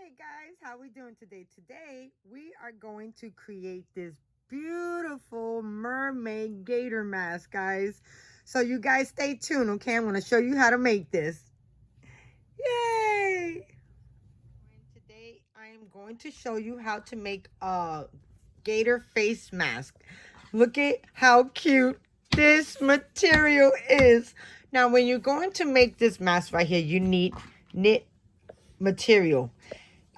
Hey guys, how we doing today? Today we are going to create this beautiful mermaid gator mask, guys. So you guys stay tuned, okay? I'm going to show you how to make this. Yay! Today I am going to show you how to make a gator face mask. Look at how cute this material is. Now when you're going to make this mask right here, you need knit material.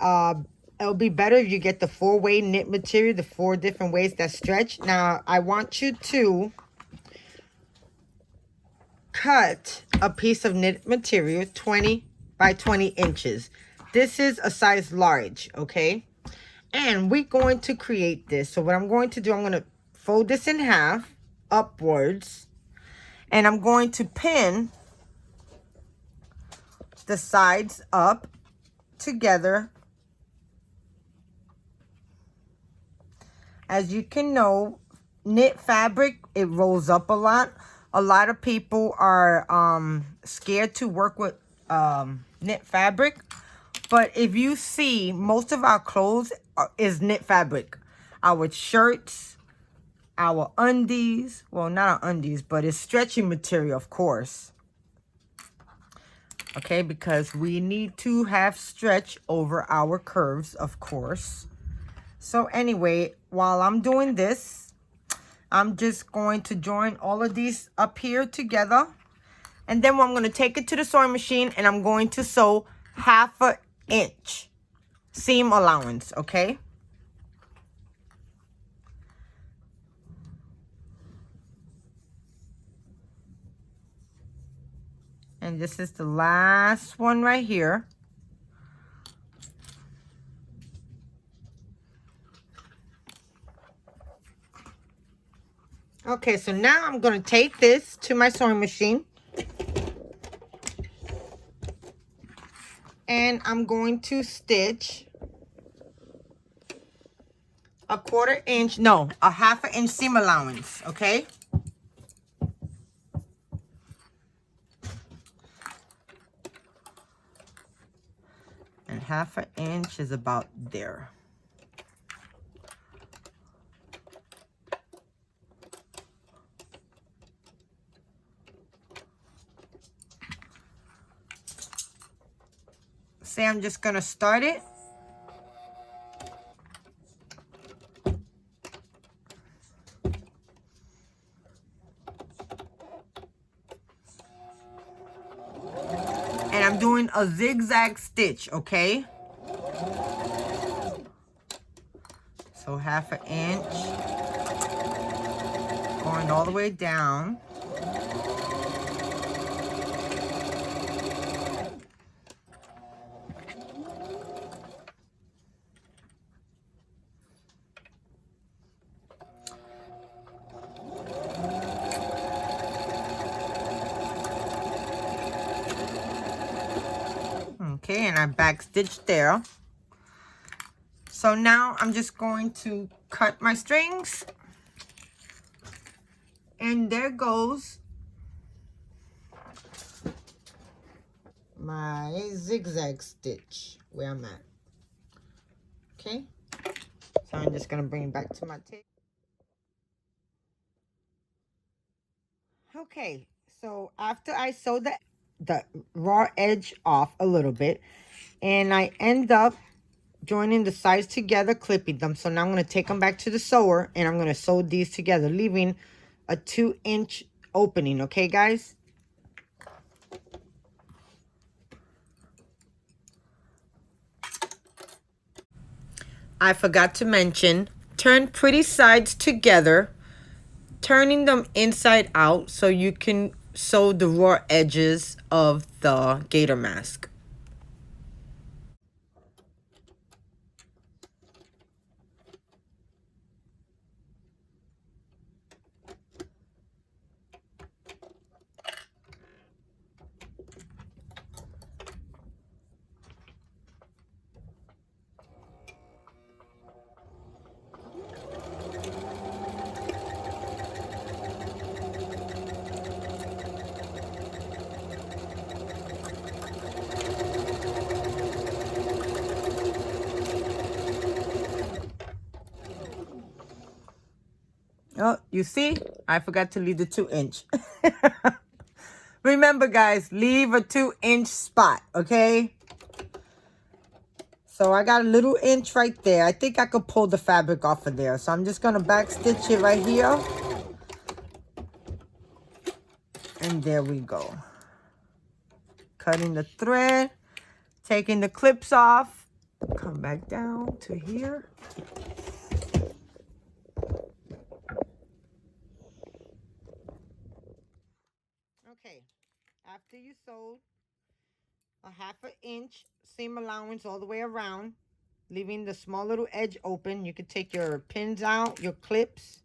It'll be better if you get the 4-way knit material, the 4 different ways that stretch. Now, I want you to cut a piece of knit material 20 by 20 inches. This is a size large, okay? And we're going to create this. So what I'm going to do, I'm going to fold this in half upwards. And I'm going to pin the sides up together. As you can know, knit fabric, it rolls up a lot. A lot of people are scared to work with knit fabric. But if you see, most of our clothes is knit fabric. Our shirts, our undies, well, not our undies, but it's stretchy material, of course. Okay, because we need to have stretch over our curves, of course. So anyway, while I'm doing this, I'm just going to join all of these up here together. And then I'm going to take it to the sewing machine and I'm going to sew 1/2 inch seam allowance, okay? And this is the last one right here. Okay, so now I'm going to take this to my sewing machine. And I'm going to stitch a 1/4 inch, no, a 1/2 inch seam allowance, okay? And 1/2 inch is about there. Say I'm just gonna start it. And I'm doing a zigzag stitch, okay? So 1/2 inch, going all the way down. Okay, and I back stitched there. So now I'm just going to cut my strings. And there goes my zigzag stitch where I'm at. Okay, so I'm just gonna bring it back to my tape. Okay, so after I sew the raw edge off a little bit, and I end up joining the sides together, clipping them. So now I'm going to take them back to the sewer, and I'm going to sew these together, leaving a 2-inch opening. Okay, guys? I forgot to mention, turn pretty sides together, turning them inside out so you can sew the raw edges of the gator mask. Oh, you see, I forgot to leave the 2-inch. Remember, guys, leave a 2-inch spot, okay? So I got a little inch right there. I think I could pull the fabric off of there. So I'm just going to back stitch it right here. And there we go. Cutting the thread, taking the clips off. Come back down to here. Okay, after you sewed a 1/2 inch seam allowance all the way around, leaving the small little edge open, you can take your pins out, your clips.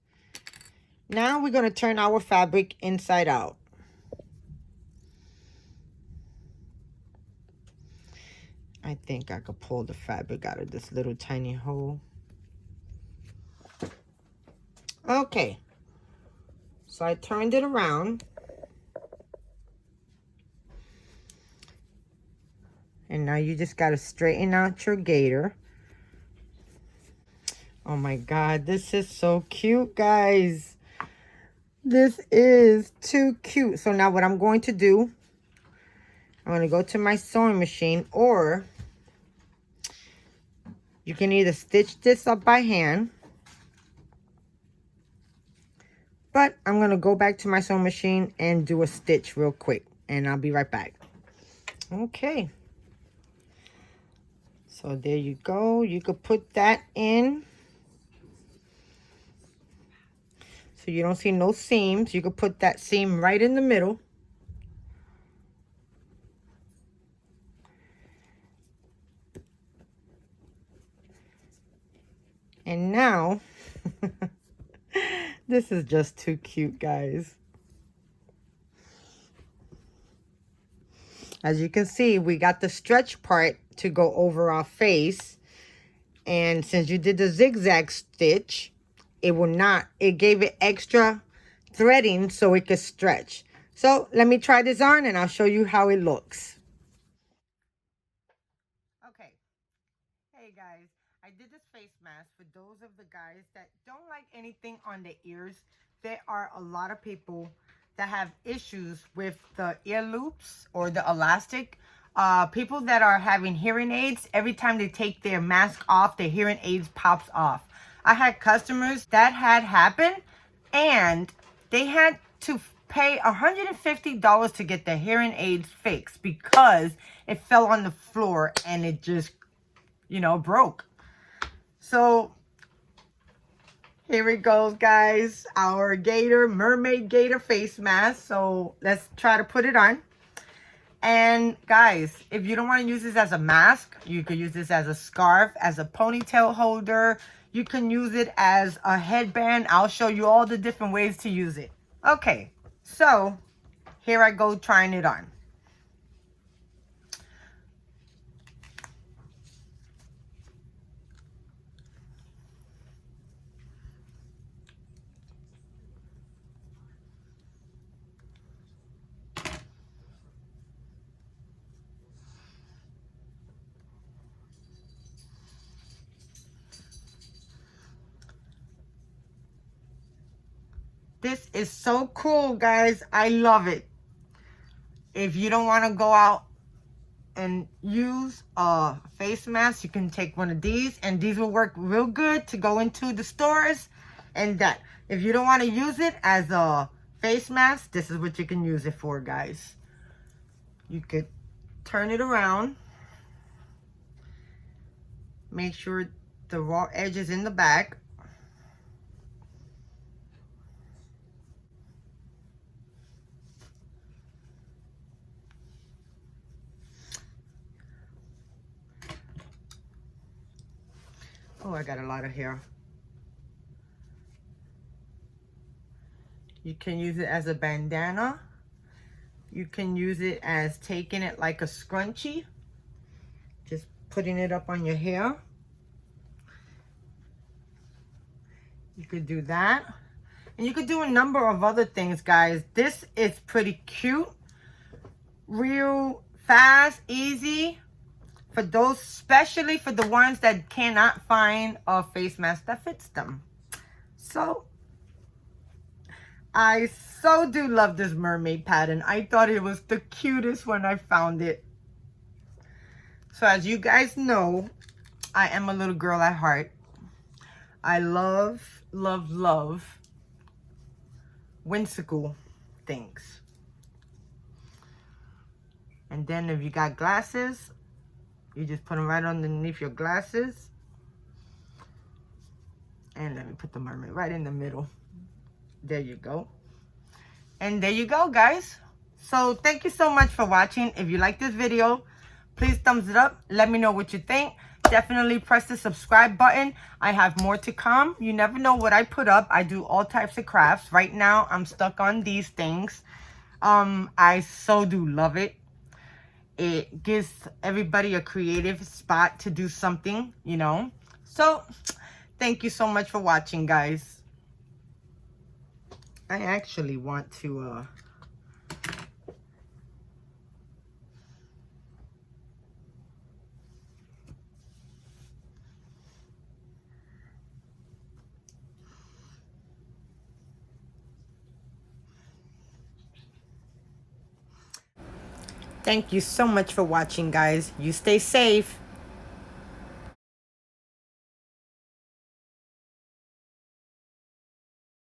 Now we're going to turn our fabric inside out. I think I could pull the fabric out of this little tiny hole. Okay, so I turned it around. And now you just got to straighten out your gaiter. Oh my God, this is so cute, guys. This is too cute. So now what I'm going to do, I'm going to go to my sewing machine, or you can either stitch this up by hand, but I'm going to go back to my sewing machine and do a stitch real quick, and I'll be right back. Okay. So there you go. You could put that in. So you don't see no seams. You could put that seam right in the middle. And now, this is just too cute, guys. As you can see, we got the stretch part to go over our face. And since you did the zigzag stitch, it gave it extra threading so it could stretch. So let me try this on and I'll show you how it looks. Okay. Hey guys, I did this face mask for those of the guys that don't like anything on the ears. There are a lot of people that have issues with the ear loops or the elastic. People that are having hearing aids, every time they take their mask off, their hearing aids pops off. I had customers that had happened, and they had to pay $150 to get the hearing aids fixed because it fell on the floor and it just, you know, broke. So here it goes, guys. Our Mermaid Gaiter face mask. So let's try to put it on. And guys, if you don't want to use this as a mask, you could use this as a scarf, as a ponytail holder. You can use it as a headband. I'll show you all the different ways to use it. Okay, so here I go trying it on. This is so cool, guys. I love it. If you don't want to go out and use a face mask, you can take one of these, and these will work real good to go into the stores. And that, if you don't want to use it as a face mask, this is what you can use it for, guys. You could turn it around. Make sure the raw edge is in the back. Oh, I got a lot of hair. You can use it as a bandana. You can use it as taking it like a scrunchie. Just putting it up on your hair. You could do that. And you could do a number of other things, guys. This is pretty cute. Real fast, easy. For those, especially for the ones that cannot find a face mask that fits them. So, I so do love this mermaid pattern. I thought it was the cutest when I found it. So as you guys know, I am a little girl at heart. I love, love, love whimsical things. And then if you got glasses, you just put them right underneath your glasses. And let me put the mermaid right in the middle. There you go. And there you go, guys. So thank you so much for watching. If you like this video, please thumbs it up. Let me know what you think. Definitely press the subscribe button. I have more to come. You never know what I put up. I do all types of crafts. Right now, I'm stuck on these things. I so do love it. It gives everybody a creative spot to do something, you know. So thank you so much for watching, guys. I actually want to thank you so much for watching, guys. You stay safe.